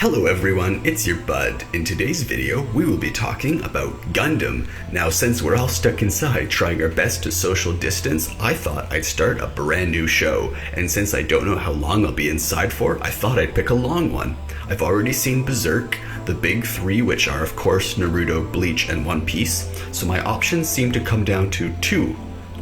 Hello everyone, it's your bud. In today's video, we will be talking about Gundam. Now, since we're all stuck inside trying our best to social distance, I thought I'd start a brand new show. And since I don't know how long I'll be inside for, I thought I'd pick a long one. I've already seen Berserk, the big three, which are of course Naruto, Bleach, and One Piece. So my options seem to come down to two,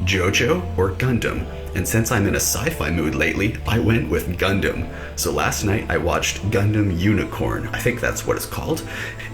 JoJo or Gundam. And since I'm in a sci-fi mood lately, I went with Gundam. So last night I watched Gundam Unicorn, I think that's what it's called.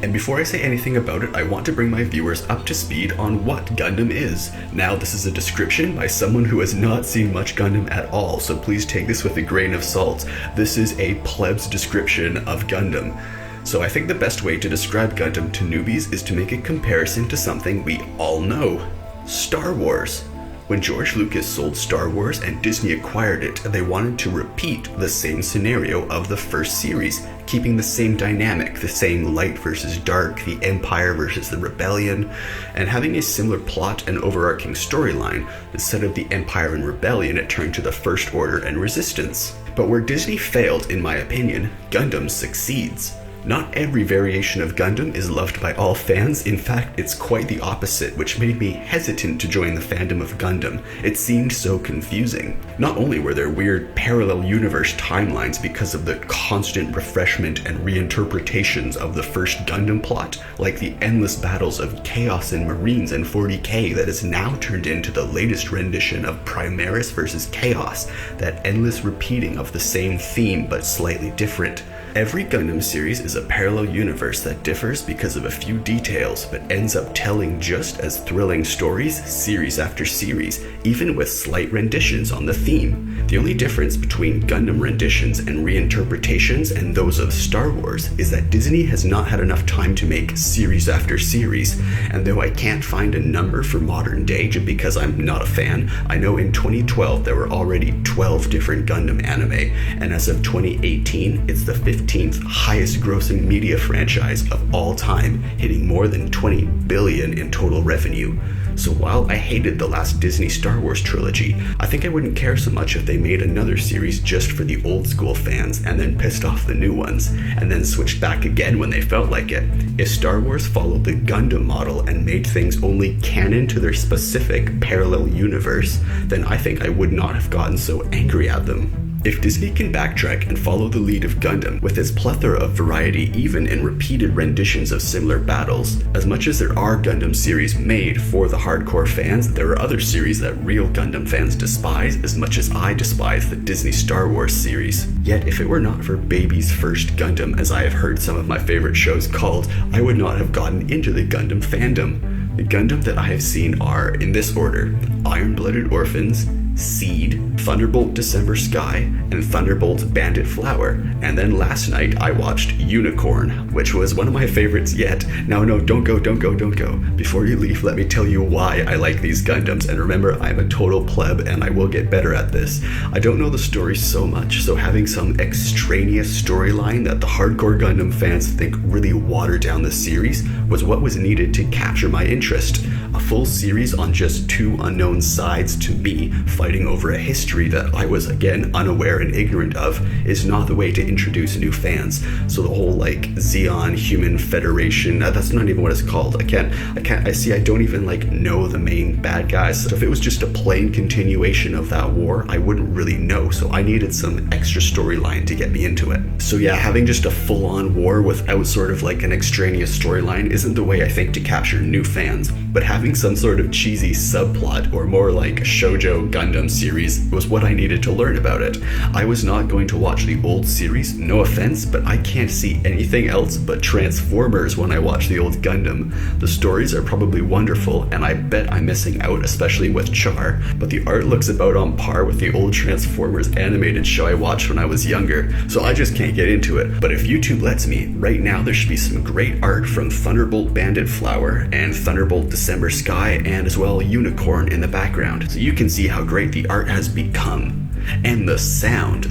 And before I say anything about it, I want to bring my viewers up to speed on what Gundam is. Now, this is a description by someone who has not seen much Gundam at all, so please take this with a grain of salt. This is a pleb's description of Gundam. So I think the best way to describe Gundam to newbies is to make a comparison to something we all know: Star Wars. When George Lucas sold Star Wars and Disney acquired it, they wanted to repeat the same scenario of the first series, keeping the same dynamic, the same light versus dark, the Empire versus the Rebellion, and having a similar plot and overarching storyline. Instead of the Empire and Rebellion, it turned to the First Order and Resistance. But where Disney failed, in my opinion, Gundam succeeds. Not every variation of Gundam is loved by all fans. In fact, it's quite the opposite, which made me hesitant to join the fandom of Gundam. It seemed so confusing. Not only were there weird parallel universe timelines because of the constant refreshment and reinterpretations of the first Gundam plot, like the endless battles of Chaos and Marines in 40K that is now turned into the latest rendition of Primaris versus Chaos, that endless repeating of the same theme but slightly different. Every Gundam series is a parallel universe that differs because of a few details, but ends up telling just as thrilling stories series after series, even with slight renditions on the theme. The only difference between Gundam renditions and reinterpretations and those of Star Wars is that Disney has not had enough time to make series after series, and though I can't find a number for modern day just because I'm not a fan, I know in 2012 there were already 12 different Gundam anime, and as of 2018, it's the 15th highest grossing media franchise of all time, hitting more than $20 billion in total revenue. So while I hated the last Disney Star Wars trilogy, I think I wouldn't care so much if they made another series just for the old school fans and then pissed off the new ones, and then switched back again when they felt like it. If Star Wars followed the Gundam model and made things only canon to their specific parallel universe, then I think I would not have gotten so angry at them. If Disney can backtrack and follow the lead of Gundam with its plethora of variety even in repeated renditions of similar battles, as much as there are Gundam series made for the hardcore fans, there are other series that real Gundam fans despise as much as I despise the Disney Star Wars series. Yet if it were not for baby's first Gundam, as I have heard some of my favorite shows called, I would not have gotten into the Gundam fandom. The Gundam that I have seen are, in this order: Iron-Blooded Orphans, Seed, Thunderbolt December Sky, and Thunderbolt Bandit Flower. And then last night I watched Unicorn, which was one of my favorites yet. Now, no, don't go. Before you leave, let me tell you why I like these Gundams. And remember, I'm a total pleb and I will get better at this. I don't know the story so much, so having some extraneous storyline that the hardcore Gundam fans think really watered down the series was what was needed to capture my interest. A full series on just two unknown sides to me fighting over a history that I was, again, unaware and ignorant of is not the way to introduce new fans. So the whole Zeon Human Federation, that's not even what it's called. I don't even know the main bad guys. So if it was just a plain continuation of that war, I wouldn't really know. So I needed some extra storyline to get me into it. So yeah, having just a full-on war without sort of an extraneous storyline isn't the way I think to capture new fans. But having some sort of cheesy subplot, or more like a shoujo Gundam series, was what I needed to learn about it. I was not going to watch the old series, no offense, but I can't see anything else but Transformers when I watch the old Gundam. The stories are probably wonderful, and I bet I'm missing out, especially with Char, but the art looks about on par with the old Transformers animated show I watched when I was younger, so I just can't get into it. But if YouTube lets me, right now there should be some great art from Thunderbolt Bandit Flower and Thunderbolt December Sky, and as well Unicorn in the background, so you can see how great the art has become. And the sound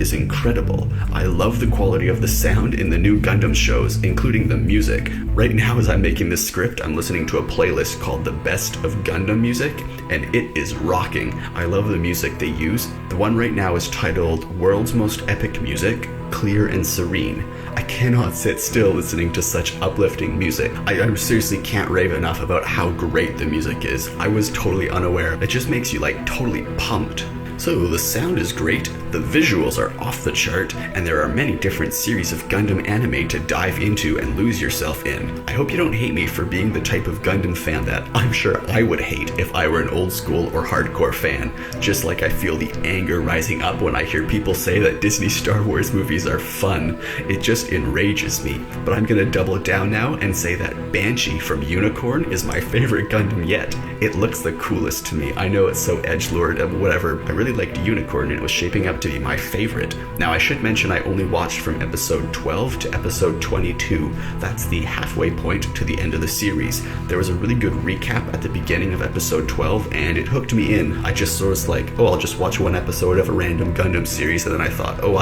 is incredible. I love the quality of the sound in the new Gundam shows, including the music. Right now, as I'm making this script, I'm listening to a playlist called The Best of Gundam Music, and it is rocking. I love the music they use. The one right now is titled World's Most Epic Music, clear and serene. I cannot sit still listening to such uplifting music. I seriously can't rave enough about how great the music is. I was totally unaware. It just makes you like totally pumped. So the sound is great, the visuals are off the chart, and there are many different series of Gundam anime to dive into and lose yourself in. I hope you don't hate me for being the type of Gundam fan that I'm sure I would hate if I were an old school or hardcore fan, just like I feel the anger rising up when I hear people say that Disney Star Wars movies are fun. It just enrages me. But I'm gonna double down now and say that Banshee from Unicorn is my favorite Gundam yet. It looks the coolest to me. I know it's so edgelord and whatever. I really liked Unicorn and it was shaping up to be my favorite. Now I should mention I only watched from episode 12 to episode 22. That's the halfway point to the end of the series. There was a really good recap at the beginning of episode 12 and it hooked me in. I just sort of like, I'll just watch one episode of a random Gundam series, and then I thought, I'll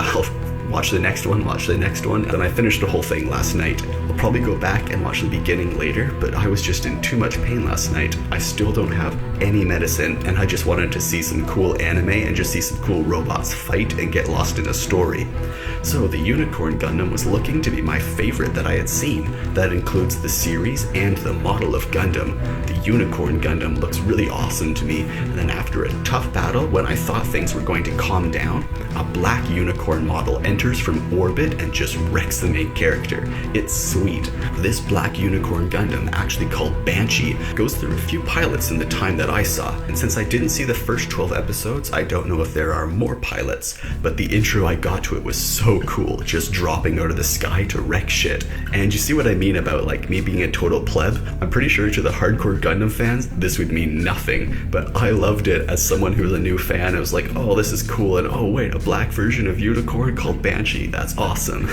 watch the next one, and then I finished the whole thing last night. I'll probably go back and watch the beginning later, but I was just in too much pain last night. I still don't have any medicine, and I just wanted to see some cool anime and just see some cool robots fight and get lost in a story. So the Unicorn Gundam was looking to be my favorite that I had seen. That includes the series and the model of Gundam. The Unicorn Gundam looks really awesome to me, and then after a tough battle, when I thought things were going to calm down, a black unicorn model enters from orbit and just wrecks the main character. It's sweet. This black unicorn Gundam, actually called Banshee, goes through a few pilots in the time that I saw, and since I didn't see the first 12 episodes, I don't know if there are more pilots, but the intro I got to it was so cool, just dropping out of the sky to wreck shit. And you see what I mean about like me being a total pleb? I'm pretty sure to the hardcore Gundam fans, this would mean nothing, but I loved it as someone who was a new fan. I was like, this is cool, and wait, a black version of Unicorn called Banshee, that's awesome.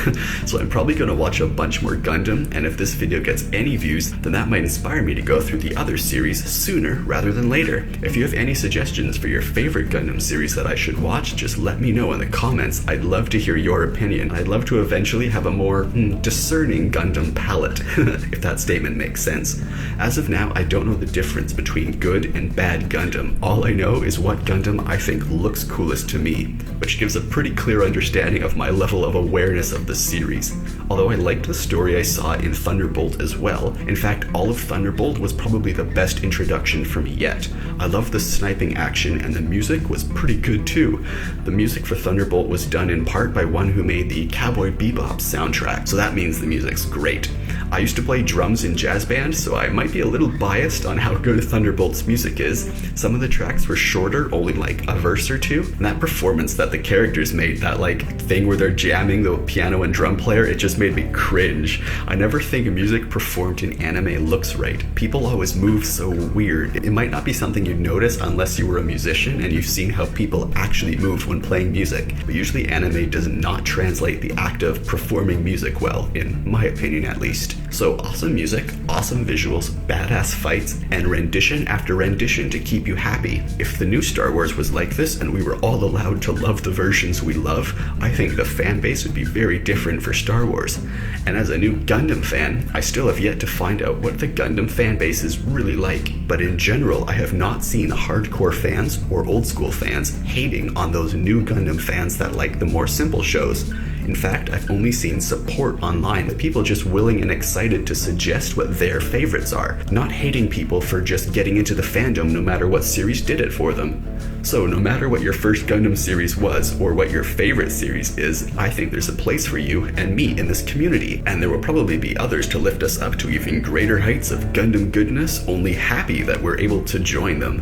So I'm probably gonna watch a bunch more Gundam, and if this video gets any views, then that might inspire me to go through the other series sooner rather than later. If you have any suggestions for your favorite Gundam series that I should watch, just let me know in the comments. I'd love to hear your opinion. I'd love to eventually have a more discerning Gundam palette, if that statement makes sense. As of now, I don't know the difference between good and bad Gundam. All I know is what Gundam I think looks coolest to me, which gives a pretty clear understanding of my level of awareness of the series. Although I liked the story I saw in Thunderbolt as well. In fact, all of Thunderbolt was probably the best introduction for me yet. I loved the sniping action, and the music was pretty good too. The music for Thunderbolt was done in part by one who made the Cowboy Bebop soundtrack, so that means the music's great. I used to play drums in jazz band, so I might be a little biased on how good Thunderbolt's music is. Some of the tracks were shorter, only like a verse or two, and that performance that the characters made, that like thing where they're jamming the piano and drum player, it just made me cringe. I never think music performed in anime looks right. People always move so weird. It might not be something you'd notice unless you were a musician and you've seen how people actually moved when playing music, but usually anime does not translate the act of performing music well, in my opinion at least. So awesome music, awesome visuals, badass fights, and rendition after rendition to keep you happy. If the new Star Wars was like this and we were all allowed to love the versions we love, I think the fan base would be very different for Star Wars. And as a new Gundam fan, I still have yet to find out what the Gundam fan base is really like, but in general, I have not seen hardcore fans or old school fans hating on those new Gundam fans that like the more simple shows. In fact, I've only seen support online, with people just willing and excited to suggest what their favorites are, not hating people for just getting into the fandom no matter what series did it for them. So no matter what your first Gundam series was, or what your favorite series is, I think there's a place for you and me in this community, and there will probably be others to lift us up to even greater heights of Gundam goodness, only happy that we're able to join them.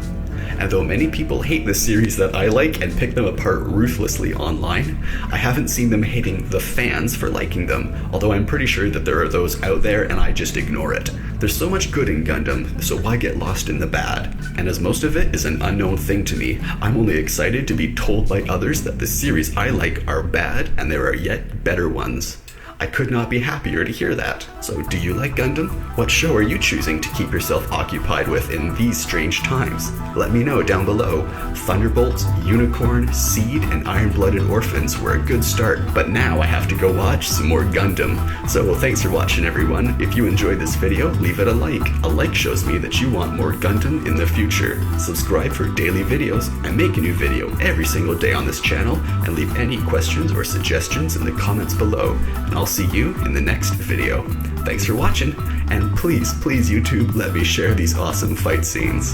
And though many people hate the series that I like and pick them apart ruthlessly online, I haven't seen them hating the fans for liking them, although I'm pretty sure that there are those out there and I just ignore it. There's so much good in Gundam, so why get lost in the bad? And as most of it is an unknown thing to me, I'm only excited to be told by others that the series I like are bad and there are yet better ones. I could not be happier to hear that. So do you like Gundam? What show are you choosing to keep yourself occupied with in these strange times? Let me know down below. Thunderbolt, Unicorn, Seed, and Iron-Blooded Orphans were a good start, but now I have to go watch some more Gundam. So thanks for watching, everyone. If you enjoyed this video, leave it a like. A like shows me that you want more Gundam in the future. Subscribe for daily videos. I make a new video every single day on this channel, and leave any questions or suggestions in the comments below, and I'll see you in the next video. Thanks for watching, and please YouTube, let me share these awesome fight scenes.